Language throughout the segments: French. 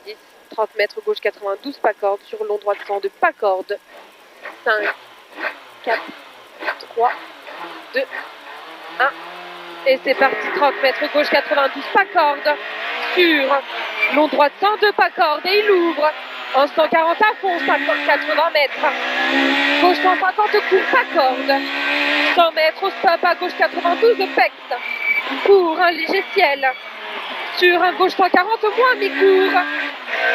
90. 30 mètres, gauche 92, pas corde. Sur long droite 102, pas corde. 5, 4, 3, 2, 1. Et c'est parti, 30 mètres, gauche 92, pas corde. Sur long droite 102, pas corde. Et il ouvre en 140 à fond, 80 mètres. Gauche 150, court, pas corde. 100 mètres au stop, à gauche 92, pex. Pour un léger ciel. Sur un gauche 140, moins mi-court.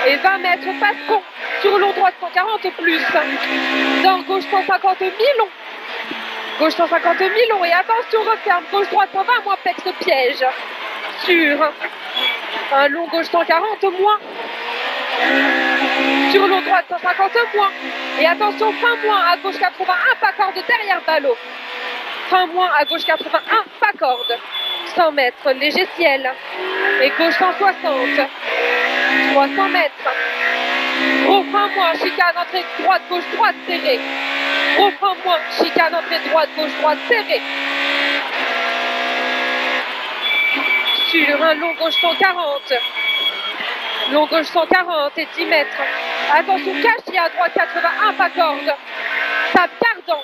Et 20 mètres, passe-pont. Sur long droite 140 plus. Dans gauche 150, mi-long. Gauche 150, mi-long. Et attention, referme. Gauche droite 120, moins pex, piège. Sur un long gauche 140, moins. Sur long droite 150, moins. Et attention, fin moins à gauche 81, pas corde derrière ballot. Fin moins à gauche 81, pas corde. 100 mètres, léger ciel. Et gauche 160. 300 mètres. Gros frein moins, chicane entrée droite, gauche, droite, serré. Gros frein moins, chicane entrée droite, gauche, droite, serré. Sur un long gauche 140. Long gauche 140 et 10 mètres. Attention, cache, à droite 81, pas corde. Tape cardant.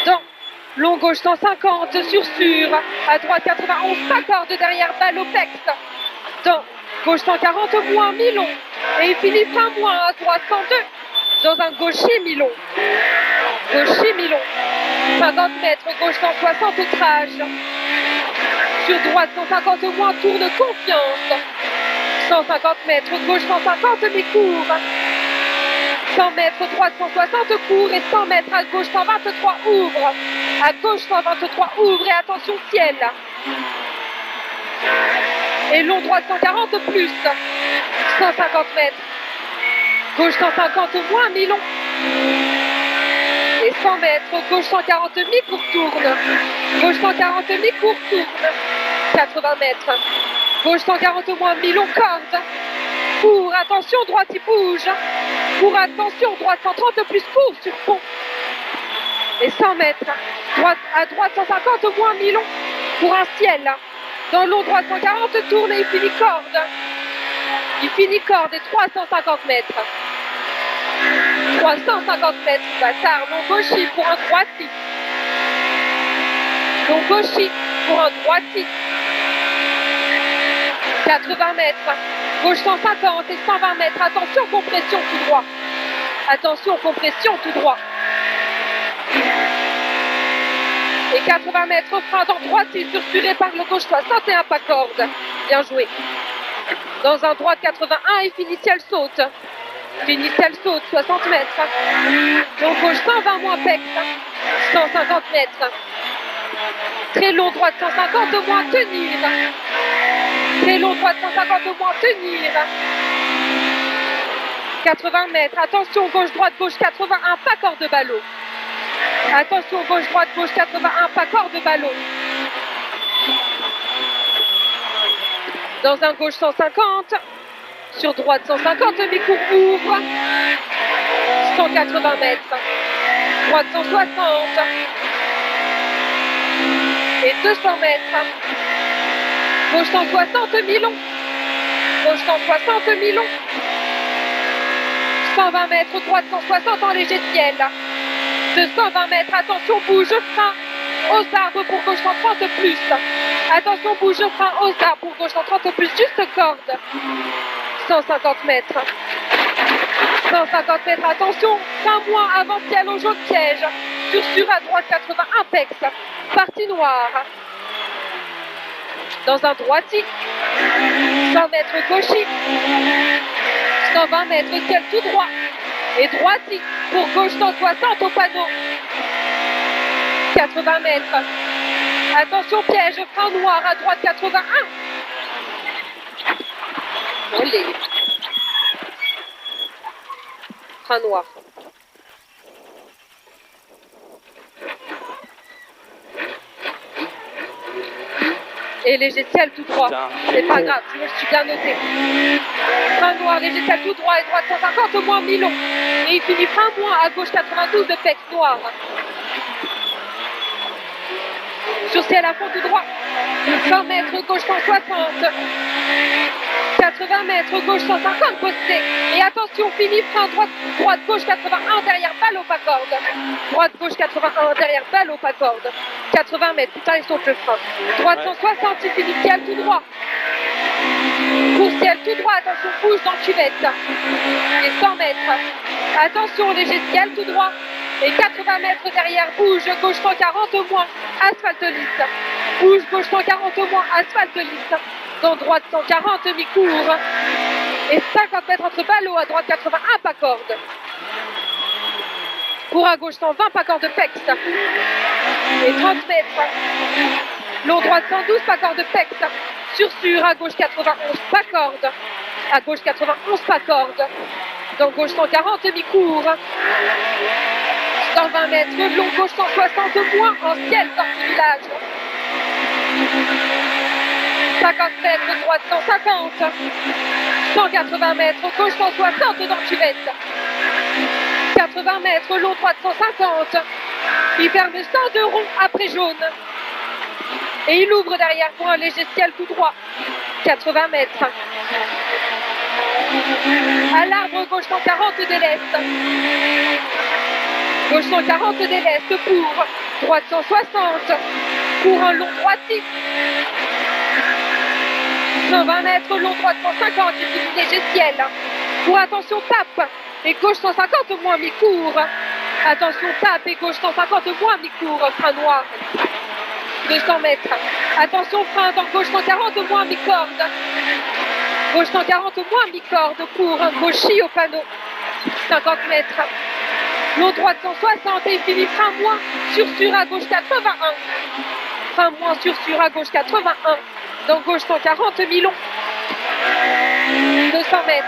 Dans long gauche 150 sur. À droite 91, pas corde derrière ballot pex. Dans gauche 140, moins mi-long. Et il finit fin moins à droite 102. Dans un gaucher mi-long. Gaucher mi-long. 50 mètres, gauche 160 outrage. Sur droite 150 moins, tourne confiance. 150 mètres, gauche 150, mi-court. 100 mètres, droite 160, court. Et 100 mètres à gauche 123, ouvre. À gauche 123, ouvre. Et attention, ciel. Et long droite 140 plus. 150 mètres. Gauche 150 moins, mi-long. Et 100 mètres, gauche 140, mi-court, tourne. Gauche 140, mi-court, tourne. 80 mètres. Gauche 140 moins, mi-long, corde. Pour, attention, droite, il bouge. Pour, attention, droite 130 plus, court sur pont. Et 100 mètres. Droite, à droite 150 moins, mi-long. Pour un ciel. Dans long droite 140, tourne et il finit corde. Il finit corde et 350 mètres. 350 mètres, bâtard. Long gauchi pour un droiti. Long gauchi pour un droiti. 80 mètres. Gauche 150 et 120 mètres. Attention, compression tout droit. Attention, compression tout droit. Et 80 mètres, frein dans droiti, sursuré par le gauche 61, pas corde. Bien joué. Dans un droit 81 et finitiel saute. Finitiel saute, 60 mètres. Donc gauche 120 moins pex. 150 mètres. Très long droite 150 moins tenir. Très long droite 150 moins tenir. 80 mètres. Attention, gauche-droite, gauche 81, pas corde de ballot. Attention, gauche-droite, gauche 81, pas corde de ballot. Dans un gauche 150. Sur droite 150, mi-court ouvre. 180 mètres. Droite 160. Et 200 mètres. Gauche 160, mi-long. Gauche 160, mi-long. 120 mètres, droite 160 en léger ciel. 220 mètres, attention, bouge, frein aux arbres pour gauche 130 plus. Attention, bouge, frein aux arbres pour gauche 130 plus, juste corde. 150 mètres. 150 mètres, attention, frein moins avant ciel au jaune piège. Sur à droite 80, impex. Partie noire. Dans un droiti. 100 mètres gauchi. 120 mètres ciel tout droit. Et droiti pour gauche 160 au panneau. 80 mètres. Attention piège, frein noir à droite 81. Olé. Frein noir. Et léger ciel tout droit. C'est pas grave, je me suis bien noté. Frein noir, léger ciel tout droit et droite 150 au moins mi-long. Et il finit frein moins à gauche 92 de pex noir. Sur ciel à fond tout droit. 100 mètres gauche 160. 80 mètres, gauche 150, posté. Et attention, fini, frein, droite, droite, gauche 81, derrière, balle au pas corde. Droite, gauche 81, derrière, balle au pas corde. 80 mètres, putain, il saute le frein. Droite 160, il finit, ciel tout droit. Course ciel tout droit, attention, bouge dans cuvette. Et 100 mètres. Attention, léger ciel tout droit. Et 80 mètres derrière, bouge, gauche 140 au moins, asphalte lisse. Bouge, gauche 140 au moins, asphalte lisse. Dans droite 140, mi-court. Et 50 mètres entre ballot, à droite 81, pas corde. Pour à gauche 120, pas corde pex. Et 30 mètres. Long droite 112, pas corde pex. Sur, à gauche 91, pas corde. À gauche 91, pas corde. Dans gauche 140, mi-court. 120 mètres, long gauche 160 moins, en ciel, sortie du village. 50 mètres, droite 150. 180 mètres, gauche 160 dans cuvette. 80 mètres, long droite 150. Il ferme 102 ronds après jaune. Et il ouvre derrière pour un léger ciel tout droit. 80 mètres. À l'arbre, gauche 140 de l'Est. Gauche 140 de l'Est pour droite 160. Pour un long droitier. 120 mètres, long droite 150. Il finit léger ciel. Pour attention, tape. Et gauche 150 moins mi-court. Attention, tape et gauche 150 moins mi-court. Frein noir. 200 mètres. Attention, frein dans gauche 140 moins mi-corde. Gauche 140 moins mi-corde pour un gauchis au panneau. 50 mètres. Long droite 160 et il finit frein moins sur à gauche 81. Frein moins sur à gauche 81. Dans gauche 140 mi-long. 200 mètres.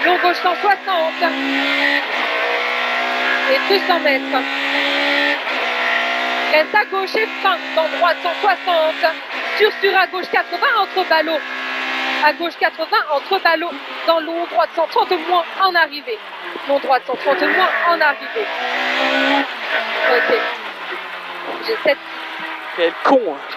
Long gauche 160. Et 200 mètres. Reste à gauche et frein dans droite 160. Sur à gauche 80 entre ballots. À gauche 80 entre ballots. Dans long droite 130 moins en arrivée. Long droite 130 moins en arrivée. Ok. J'ai 7. Quel con hein.